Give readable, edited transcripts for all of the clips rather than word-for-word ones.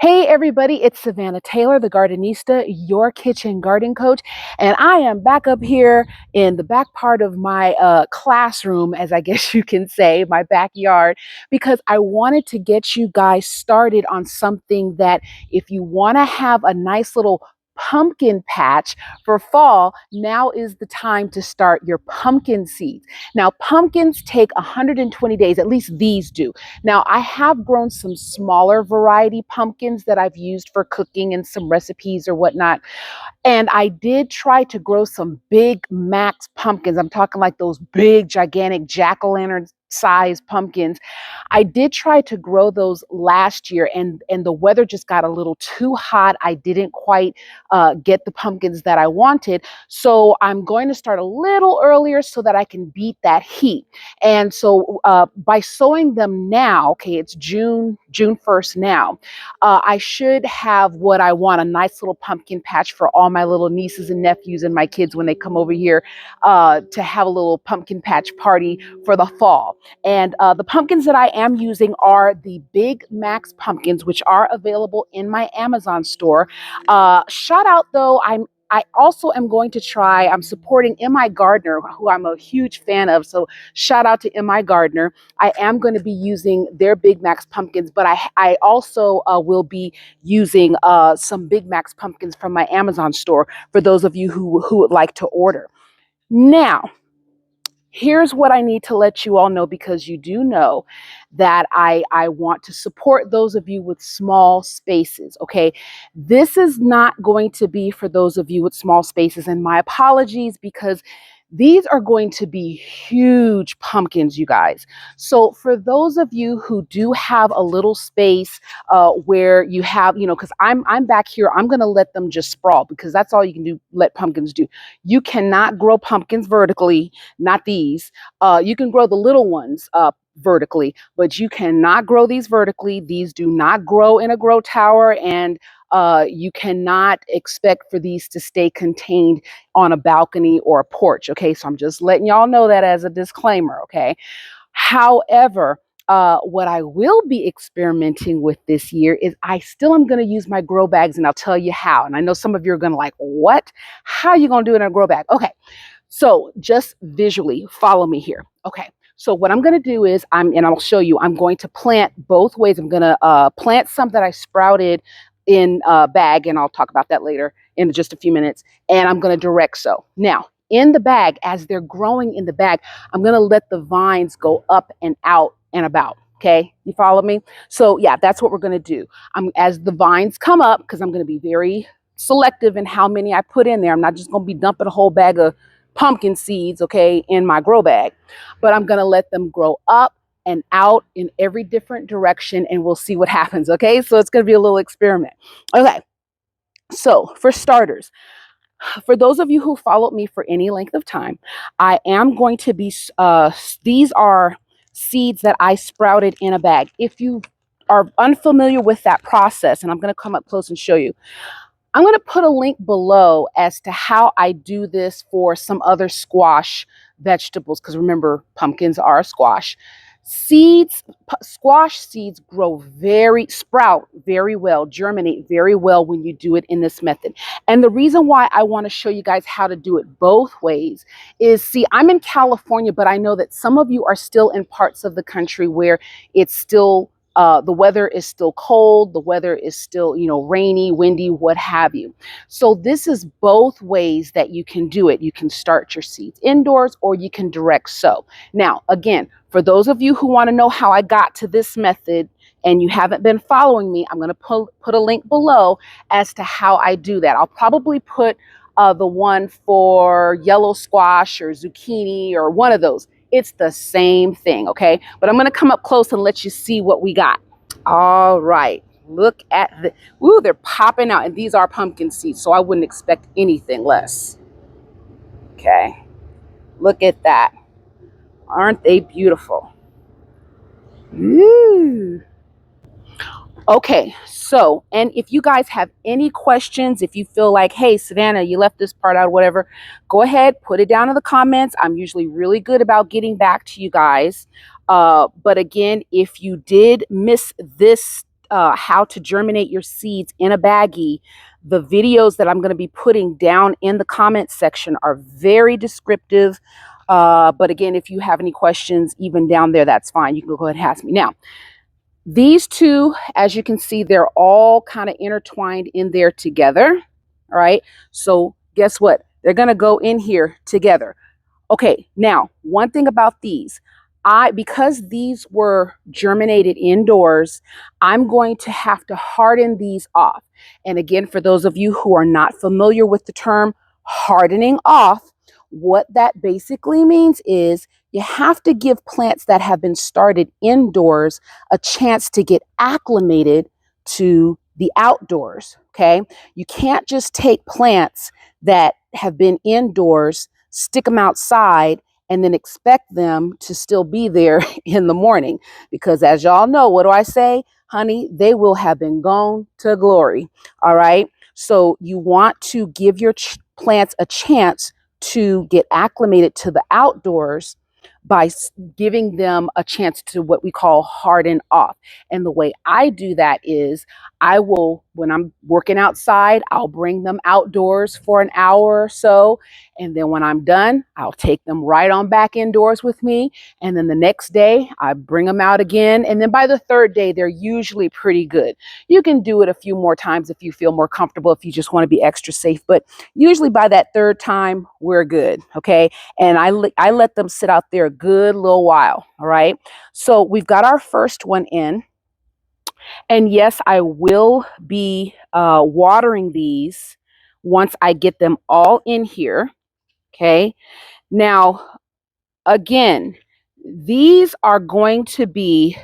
Hey everybody, it's Savannah Taylor, the Gardenista, your kitchen garden coach, and I am back up here in the back part of my classroom, as I guess you can say, my backyard, because I wanted to get you guys started on something that if you want to have a nice little pumpkin patch for fall, now is the time to start your pumpkin seeds. Now, pumpkins take 120 days, at least these do. Now, I have grown some smaller variety pumpkins that I've used for cooking and some recipes or whatnot. And I did try to grow some big max pumpkins. I'm talking like those big, gigantic jack-o'-lantern size pumpkins. I did try to grow those last year, and the weather just got a little too hot. I didn't quite get the pumpkins that I wanted. So I'm going to start a little earlier so that I can beat that heat. And so by sowing them now, okay, it's June 1st now, I should have what I want, a nice little pumpkin patch for all my little nieces and nephews and my kids when they come over here to have a little pumpkin patch party for the fall. And the pumpkins that I am using are the Big Max pumpkins, which are available in my Amazon store. Shout out though, I also am going to try, I'm supporting M.I. Gardner, who I'm a huge fan of. So shout out to M.I. Gardner. I am going to be using their Big Max pumpkins, but I also will be using some Big Max pumpkins from my Amazon store for those of you who would like to order. Now, here's what I need to let you all know, because you do know that I want to support those of you with small spaces, okay? This is not going to be for those of you with small spaces, and my apologies, because these are going to be huge pumpkins, you guys. So for those of you who do have a little space where you have, because I'm back here, I'm going to let them just sprawl, because that's all you can do, let pumpkins do. You cannot grow pumpkins vertically, not these. You can grow the little ones vertically, but you cannot grow these vertically. These do not grow in a grow tower, and you cannot expect for these to stay contained on a balcony or a porch. Okay, so I'm just letting y'all know that as a disclaimer. Okay, however, what I will be experimenting with this year is I still am going to use my grow bags, and I'll tell you how. And I know some of you are going to like, what? How are you going to do it in a grow bag? Okay, so just visually follow me here. Okay. So what I'm going to do is and I'll show you, I'm going to plant both ways. I'm going to plant some that I sprouted in a bag, and I'll talk about that later in just a few minutes. And I'm going to direct sow. Now, in the bag, as they're growing in the bag, I'm going to let the vines go up and out and about. Okay, you follow me? So yeah, that's what we're going to do. As the vines come up, because I'm going to be very selective in how many I put in there. I'm not just going to be dumping a whole bag of pumpkin seeds, okay, in my grow bag, but I'm going to let them grow up and out in every different direction, and we'll see what happens. Okay, so it's going to be a little experiment. Okay, so for starters, for those of you who followed me for any length of time, I am going to be these are seeds that I sprouted in a bag. If you are unfamiliar with that process, and I'm going to come up close and show you, I'm going to put a link below as to how I do this for some other squash vegetables, because remember, pumpkins are a squash. Squash seeds sprout very well, germinate very well when you do it in this method. And the reason why I want to show you guys how to do it both ways is, see, I'm in California, but I know that some of you are still in parts of the country where it's still the weather is still cold, the weather is still, rainy, windy, what have you. So this is both ways that you can do it. You can start your seeds indoors, or you can direct sow. Now, again, for those of you who want to know how I got to this method and you haven't been following me, I'm going to put a link below as to how I do that. I'll probably put the one for yellow squash or zucchini or one of those. It's the same thing, okay? But I'm going to come up close and let you see what we got. All right. Look at ooh, they're popping out. And these are pumpkin seeds, so I wouldn't expect anything less. Okay. Look at that. Aren't they beautiful? Ooh. Okay, so, and if you guys have any questions, if you feel like, hey, Savannah, you left this part out, whatever, go ahead, put it down in the comments. I'm usually really good about getting back to you guys. But again, if you did miss this how to germinate your seeds in a baggie, the videos that I'm going to be putting down in the comment section are very descriptive. But again, if you have any questions, even down there, that's fine. You can go ahead and ask me. Now, these two, as you can see, they're all kind of intertwined in there together. All right. So guess what? They're going to go in here together. Okay. Now, one thing about these, because these were germinated indoors, I'm going to have to harden these off. And again, for those of you who are not familiar with the term hardening off, what that basically means is you have to give plants that have been started indoors a chance to get acclimated to the outdoors. Okay. You can't just take plants that have been indoors, stick them outside, and then expect them to still be there in the morning. Because as y'all know, what do I say? Honey, they will have been gone to glory. All right. So you want to give your plants a chance to get acclimated to the outdoors by giving them a chance to what we call harden off. And the way I do that is I will, when I'm working outside, I'll bring them outdoors for an hour or so. And then when I'm done, I'll take them right on back indoors with me. And then the next day, I bring them out again. And then by the third day, they're usually pretty good. You can do it a few more times if you feel more comfortable, if you just want to be extra safe. But usually by that third time, we're good. Okay. And I let them sit out there a good little while. All right. So we've got our first one in. And yes, I will be watering these once I get them all in here. Okay. Now, again, these are going to be,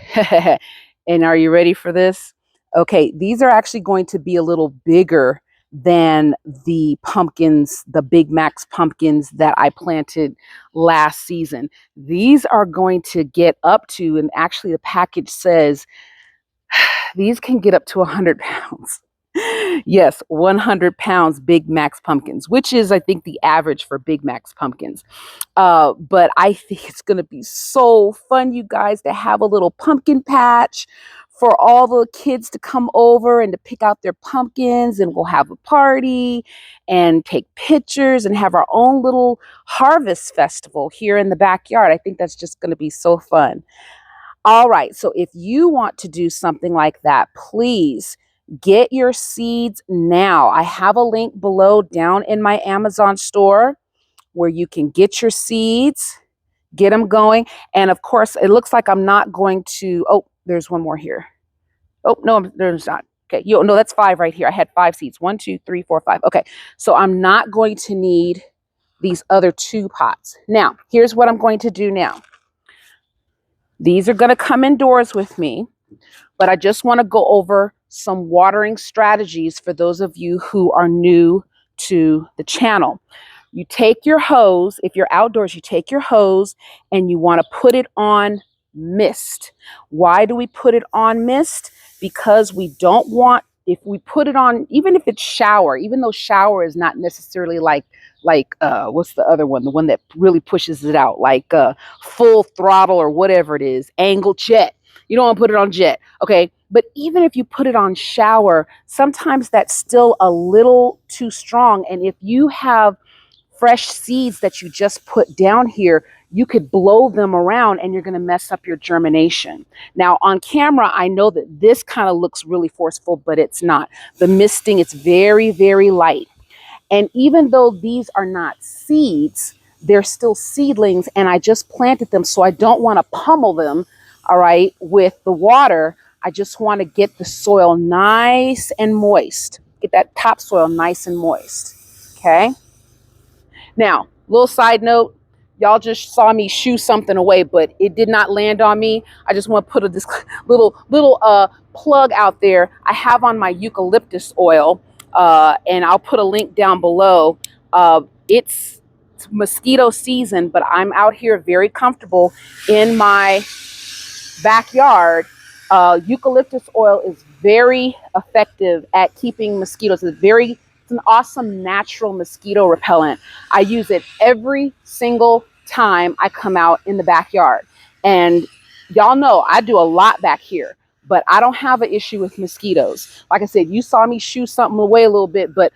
and are you ready for this? Okay, these are actually going to be a little bigger than the pumpkins, the Big Max pumpkins that I planted last season. These are going to get up to, and actually the package says, these can get up to 100 pounds. Yes, 100 pounds Big Max pumpkins, which is, I think, the average for Big Max pumpkins. But I think it's going to be so fun, you guys, to have a little pumpkin patch for all the kids to come over and to pick out their pumpkins, and we'll have a party and take pictures and have our own little harvest festival here in the backyard. I think that's just going to be so fun. All right, so if you want to do something like that, please get your seeds now. I have a link below down in my Amazon store where you can get your seeds, get them going. And of course, it looks like I'm not going to, oh, there's one more here. Oh, no, there's not. Okay, no, that's 5 right here. I had 5 seeds. 1, 2, 3, 4, 5. Okay, so I'm not going to need these other 2 pots. Now, here's what I'm going to do now. These are going to come indoors with me, but I just want to go over some watering strategies for those of you who are new to the channel. You take your hose, if you're outdoors, you take your hose and you want to put it on mist. Why do we put it on mist? Because we don't want, if we put it on, even if it's shower, even though shower is not necessarily like what's the other one, the one that really pushes it out, like full throttle or whatever it is, angle jet. You don't want to put it on jet, okay? But even if you put it on shower, sometimes that's still a little too strong. And if you have fresh seeds that you just put down here, you could blow them around and you're going to mess up your germination. Now on camera, I know that this kind of looks really forceful, but it's not. The misting, it's very, very light. And even though these are not seeds, they're still seedlings, and I just planted them, so I don't want to pummel them, all right, with the water. I just want to get the soil nice and moist. Get that topsoil nice and moist, okay? Now, little side note, y'all just saw me shoo something away, but it did not land on me. I just want to put this little plug out there. I have on my eucalyptus oil, and I'll put a link down below. It's mosquito season, but I'm out here very comfortable in my backyard. Eucalyptus oil is very effective at keeping mosquitoes. It's an awesome natural mosquito repellent. I use it every single time I come out in the backyard. And y'all know I do a lot back here. but I don't have an issue with mosquitoes. Like I said, you saw me shoo something away a little bit, but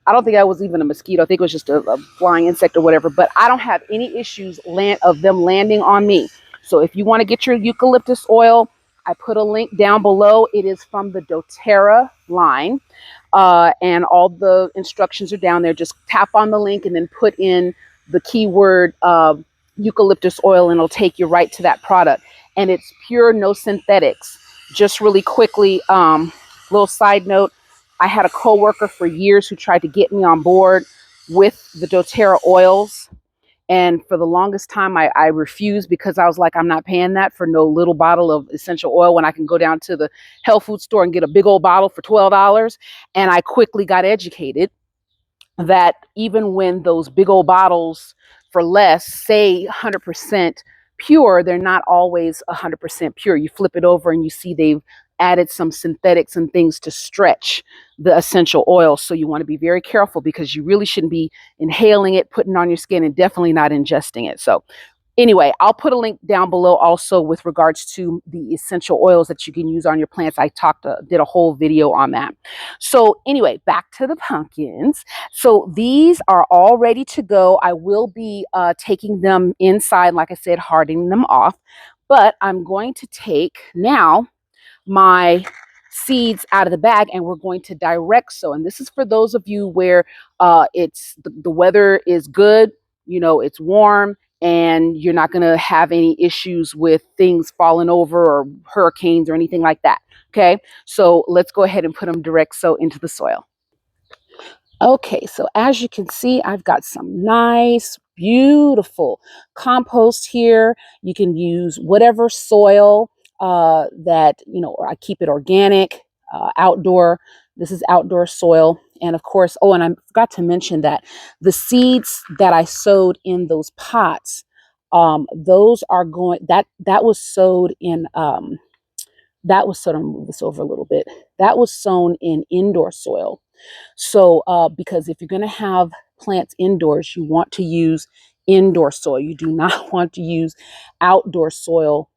I don't think that was even a mosquito. I think it was just a flying insect or whatever. But I don't have any issues of them landing on me. So if you want to get your eucalyptus oil, I put a link down below. It is from the doTERRA line. And all the instructions are down there. Just tap on the link and then put in the keyword eucalyptus oil, and it'll take you right to that product. And it's pure, no synthetics. Just really quickly, little side note, I had a coworker for years who tried to get me on board with the doTERRA oils. And for the longest time, I refused because I was like, I'm not paying that for no little bottle of essential oil when I can go down to the health food store and get a big old bottle for $12. And I quickly got educated that even when those big old bottles for less say 100% pure, they're not always 100% pure. You flip it over and you see they've added some synthetics and things to stretch the essential oil. So you want to be very careful because you really shouldn't be inhaling it, putting it on your skin, and definitely not ingesting it. So anyway, I'll put a link down below also with regards to the essential oils that you can use on your plants. I did a whole video on that. So anyway, back to the pumpkins. So these are all ready to go. I will be taking them inside, like I said, hardening them off. But I'm going to take now my seeds out of the bag, and we're going to direct sow. And this is for those of you where it's the weather is good, it's warm, and you're not going to have any issues with things falling over or hurricanes or anything like that. Okay, so let's go ahead and put them direct sow into the soil. Okay, so as you can see, I've got some nice, beautiful compost here. You can use whatever soil that, or I keep it organic, outdoor. This is outdoor soil. And of course, oh, and I forgot to mention that the seeds that I sowed in those pots, those are that was sowed in, I'm gonna move this over a little bit. That was sown in indoor soil. So, because if you're going to have plants indoors, you want to use indoor soil. You do not want to use outdoor soil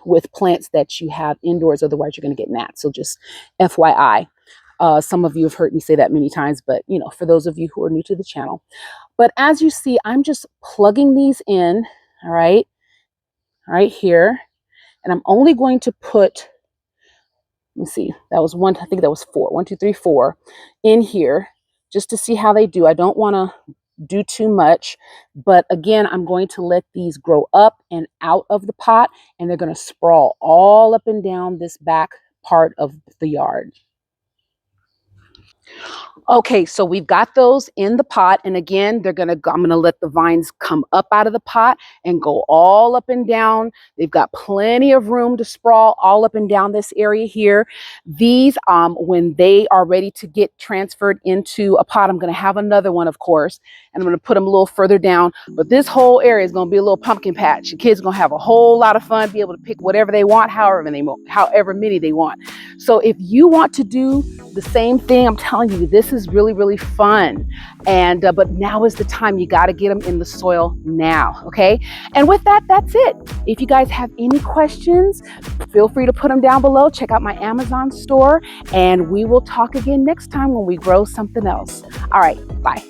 with plants that you have indoors. Otherwise, you're going to get gnats. So just FYI. Some of you have heard me say that many times, but for those of you who are new to the channel. But as you see, I'm just plugging these in, all right here. And I'm only going to put, let me see, that was one, I think that was 4, 1, 2, 3, 4 in here just to see how they do. I don't want to do too much, but again, I'm going to let these grow up and out of the pot, and they're going to sprawl all up and down this back part of the yard. Okay, so we've got those in the pot, and again, I'm gonna let the vines come up out of the pot and go all up and down. They've got plenty of room to sprawl all up and down this area here. These, when they are ready to get transferred into a pot, I'm gonna have another one, of course, and I'm gonna put them a little further down. But this whole area is gonna be a little pumpkin patch. The kids are gonna have a whole lot of fun, be able to pick whatever they want, however many they want. So if you want to do the same thing, I'm telling you, this is really, really fun. And but now is the time. You got to get them in the soil now. Okay. And with that, that's it. If you guys have any questions, feel free to put them down below. Check out my Amazon store, and we will talk again next time when we grow something else. All right. Bye.